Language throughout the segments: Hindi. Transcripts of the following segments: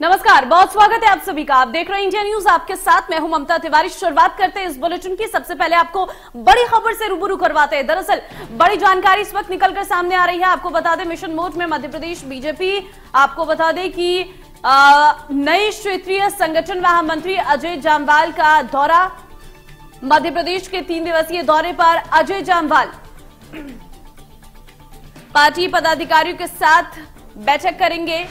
नमस्कार, बहुत स्वागत है आप सभी का। आप देख रहे हैं इंडिया न्यूज, आपके साथ मैं हूं ममता तिवारी। शुरुआत करते हैं इस बुलेटिन की। सबसे पहले आपको बड़ी खबर से रूबरू करवाते हैं। दरअसल बड़ी जानकारी इस वक्त निकलकर सामने आ रही है। आपको बता दें, मिशन मोड में मध्य प्रदेश बीजेपी, आपको बता दें कि नए क्षेत्रीय संगठन महामंत्री अजय जामवाल का दौरा। मध्य प्रदेश के 3 दिवसीय दौरे पर अजय जामवाल पार्टी पदाधिकारियों के साथ बैठक करेंगे।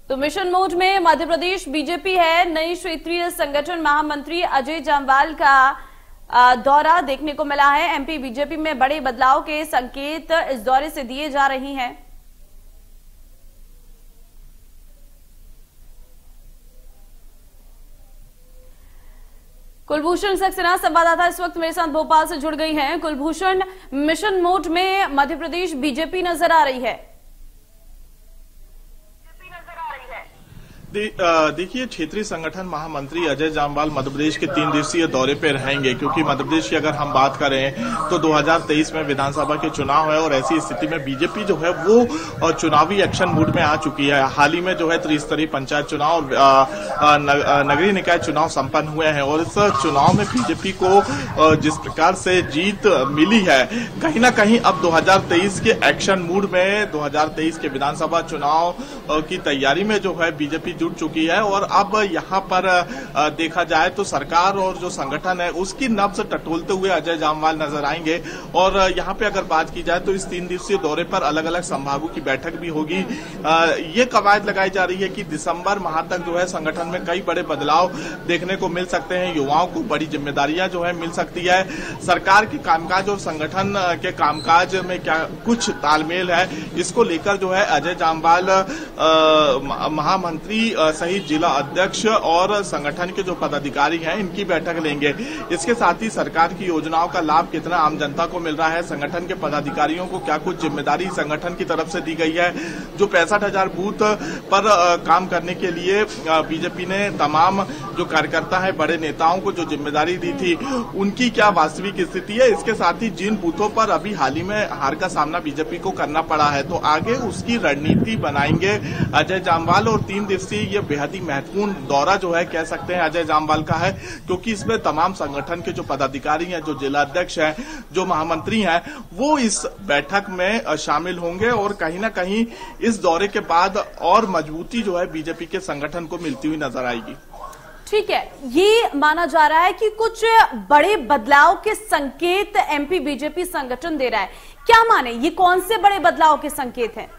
तो मिशन मोड में मध्य प्रदेश बीजेपी है। नई क्षेत्रीय संगठन महामंत्री अजय जामवाल का दौरा देखने को मिला है। एमपी बीजेपी में बड़े बदलाव के संकेत इस दौरे से दिए जा रहे हैं। कुलभूषण सक्सेना संवाददाता इस वक्त मेरे साथ भोपाल से जुड़ गई हैं। कुलभूषण, मिशन मोड में मध्य प्रदेश बीजेपी नजर आ रही है। देखिए, क्षेत्रीय संगठन महामंत्री अजय जामवाल मध्य प्रदेश के 3 दिवसीय दौरे पे रहेंगे, क्योंकि मध्य प्रदेश की अगर हम बात करें तो 2023 में विधानसभा के चुनाव है और ऐसी स्थिति में बीजेपी जो है वो चुनावी एक्शन मूड में आ चुकी है। हाल ही में जो है त्रिस्तरीय पंचायत चुनाव और नगरीय निकाय चुनाव संपन्न हुए हैं और इस चुनाव में बीजेपी को जिस प्रकार से जीत मिली है, कहीं ना कहीं अब 2023 के एक्शन मूड में 2023 के विधानसभा चुनाव की तैयारी में जो है बीजेपी जुट चुकी है। और अब यहाँ पर देखा जाए तो सरकार और जो संगठन है उसकी नब्ज टटोलते हुए अजय जामवाल नजर आएंगे। और यहाँ पे अगर बात की जाए तो इस 3 दिवसीय दौरे पर अलग अलग संभागों की बैठक भी होगी। ये कवायद लगाई जा रही है कि दिसंबर माह तक जो है संगठन में कई बड़े बदलाव देखने को मिल सकते हैं। युवाओं को बड़ी जिम्मेदारियां जो है मिल सकती है। सरकार के कामकाज और संगठन के कामकाज में क्या कुछ तालमेल है, इसको लेकर जो है अजय जामवाल महामंत्री सहित जिला अध्यक्ष और संगठन के जो पदाधिकारी हैं इनकी बैठक लेंगे। इसके साथ ही सरकार की योजनाओं का लाभ कितना आम जनता को मिल रहा है, संगठन के पदाधिकारियों को क्या कुछ जिम्मेदारी संगठन की तरफ से दी गई है। जो 65,000 बूथ पर काम करने के लिए बीजेपी ने तमाम जो कार्यकर्ता है, बड़े नेताओं को जो जिम्मेदारी दी थी, उनकी क्या वास्तविक स्थिति है। इसके साथ ही जिन बूथों पर अभी हाल ही में हार का सामना बीजेपी को करना पड़ा है, तो आगे उसकी रणनीति बनाएंगे अजय जामवाल। और 3 दिवसीय ये बेहद ही महत्वपूर्ण दौरा जो है कह सकते हैं अजय जामवाल का है, क्योंकि इसमें तमाम संगठन के जो पदाधिकारी हैं, जो जिला अध्यक्ष हैं, जो महामंत्री हैं, वो इस बैठक में शामिल होंगे। और कहीं ना कहीं इस दौरे के बाद और मजबूती जो है बीजेपी के संगठन को मिलती हुई नजर आएगी। ठीक है, ये माना जा रहा है कि कुछ बड़े बदलाव के संकेत एमपी बीजेपी संगठन दे रहा है। क्या माने, ये कौन से बड़े बदलाव के संकेत हैं?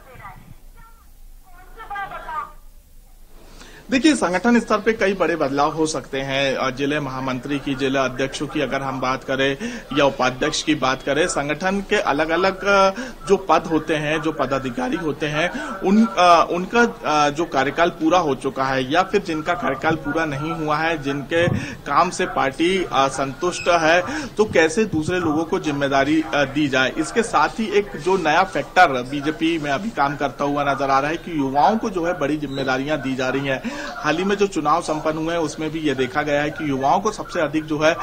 देखिए, संगठन स्तर पे कई बड़े बदलाव हो सकते हैं। जिले महामंत्री की, जिला अध्यक्षों की अगर हम बात करें या उपाध्यक्ष की बात करें, संगठन के अलग अलग जो पद होते हैं, जो पदाधिकारी होते हैं, उनका जो कार्यकाल पूरा हो चुका है या फिर जिनका कार्यकाल पूरा नहीं हुआ है, जिनके काम से पार्टी संतुष्ट है, तो कैसे दूसरे लोगों को जिम्मेदारी दी जाए। इसके साथ ही एक जो नया फैक्टर बीजेपी में अभी काम करता हुआ नजर आ रहा है कि युवाओं को जो है बड़ी जिम्मेदारियां दी जा रही हैं। हाल ही में जो चुनाव संपन्न हुए हैं उसमें भी ये देखा गया है कि युवाओं को सबसे अधिक जो है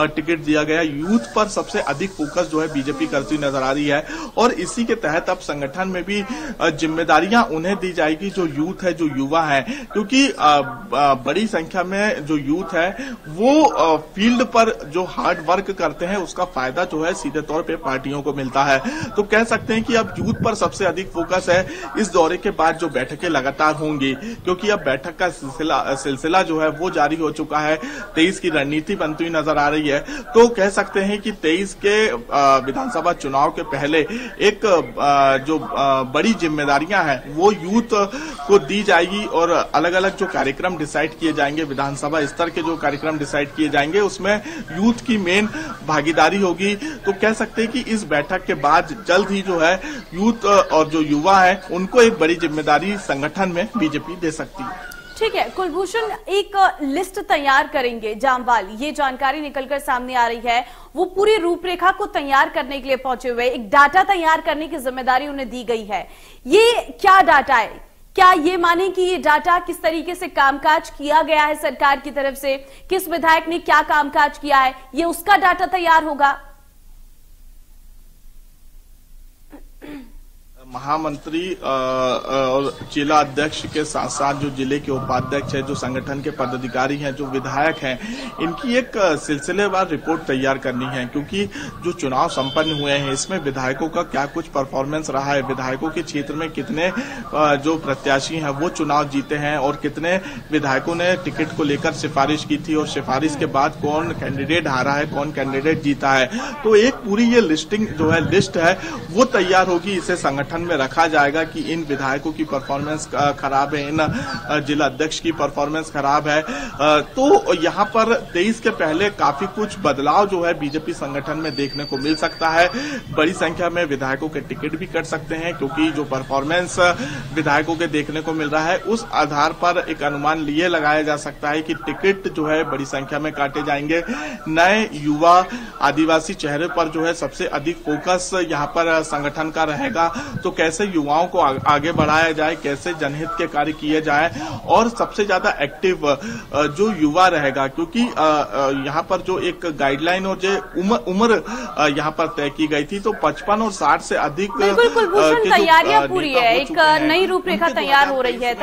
टिकट दिया गया। यूथ पर सबसे अधिक फोकस जो है बीजेपी करती नजर आ रही है। और इसी के तहत अब संगठन में भी जिम्मेदारियां उन्हें दी जाएगी जो यूथ है, जो युवा है, क्योंकि बड़ी संख्या में जो यूथ है वो फील्ड पर जो हार्ड वर्क करते हैं उसका फायदा जो है सीधे तौर पर पार्टियों को मिलता है। तो कह सकते हैं कि अब यूथ पर सबसे अधिक फोकस है। इस दौरे के बाद जो बैठकें लगातार होंगी, क्योंकि अब बैठक का सिलसिला जो है वो जारी हो चुका है। 23 की रणनीति बनती हुई नजर आ रही है। तो कह सकते हैं कि 23 के विधानसभा चुनाव के पहले एक जो बड़ी जिम्मेदारियां हैं वो यूथ को दी जाएगी और अलग अलग जो कार्यक्रम डिसाइड किए जाएंगे, विधानसभा स्तर के जो कार्यक्रम डिसाइड किए जाएंगे, उसमें यूथ की मेन भागीदारी होगी। तो कह सकते हैं कि इस बैठक के बाद जल्द ही जो है यूथ और जो युवा है उनको एक बड़ी जिम्मेदारी संगठन में बीजेपी दे सकती है। ठीक है कुलभूषण, एक लिस्ट तैयार करेंगे जामवाल, ये जानकारी निकलकर सामने आ रही है। वो पूरी रूपरेखा को तैयार करने के लिए पहुंचे हुए, एक डाटा तैयार करने की जिम्मेदारी उन्हें दी गई है। ये क्या डाटा है? क्या ये माने कि ये डाटा किस तरीके से कामकाज किया गया है सरकार की तरफ से, किस विधायक ने क्या कामकाज किया है, ये उसका डाटा तैयार होगा? महामंत्री और जिला अध्यक्ष के साथ साथ जो जिले के उपाध्यक्ष है, जो संगठन के पदाधिकारी हैं, जो विधायक हैं, इनकी एक सिलसिलेवार रिपोर्ट तैयार करनी है, क्योंकि जो चुनाव संपन्न हुए हैं इसमें विधायकों का क्या कुछ परफॉर्मेंस रहा है, विधायकों के क्षेत्र में कितने जो प्रत्याशी हैं वो चुनाव जीते हैं और कितने विधायकों ने टिकट को लेकर सिफारिश की थी और सिफारिश के बाद कौन कैंडिडेट हारा है, कौन कैंडिडेट जीता है। तो एक पूरी ये लिस्टिंग जो है, लिस्ट है, वो तैयार होगी, इसे संगठन में रखा जाएगा कि इन विधायकों की परफॉर्मेंस खराब है, इन जिला अध्यक्ष की परफॉर्मेंस खराब है। तो यहाँ पर 23 के पहले काफी कुछ बदलाव जो है बीजेपी संगठन में देखने को मिल सकता है। बड़ी संख्या में विधायकों के टिकट भी कट सकते हैं, क्योंकि जो परफॉर्मेंस विधायकों के देखने को मिल रहा है उस आधार पर एक अनुमान लिए लगाया जा सकता है कि टिकट जो है बड़ी संख्या में काटे जाएंगे। नए युवा आदिवासी चेहरे पर जो है सबसे अधिक फोकस यहाँ पर संगठन का रहेगा। तो कैसे युवाओं को आगे बढ़ाया जाए, कैसे जनहित के कार्य किए जाए और सबसे ज्यादा एक्टिव जो युवा रहेगा, क्योंकि यहाँ पर जो एक गाइडलाइन और जो उम्र यहाँ पर तय की गई थी, तो 55 और 60 से अधिक बिल्कुल कुलभूषण, तैयारियां पूरी है, एक नई रूपरेखा तैयार हो रही है।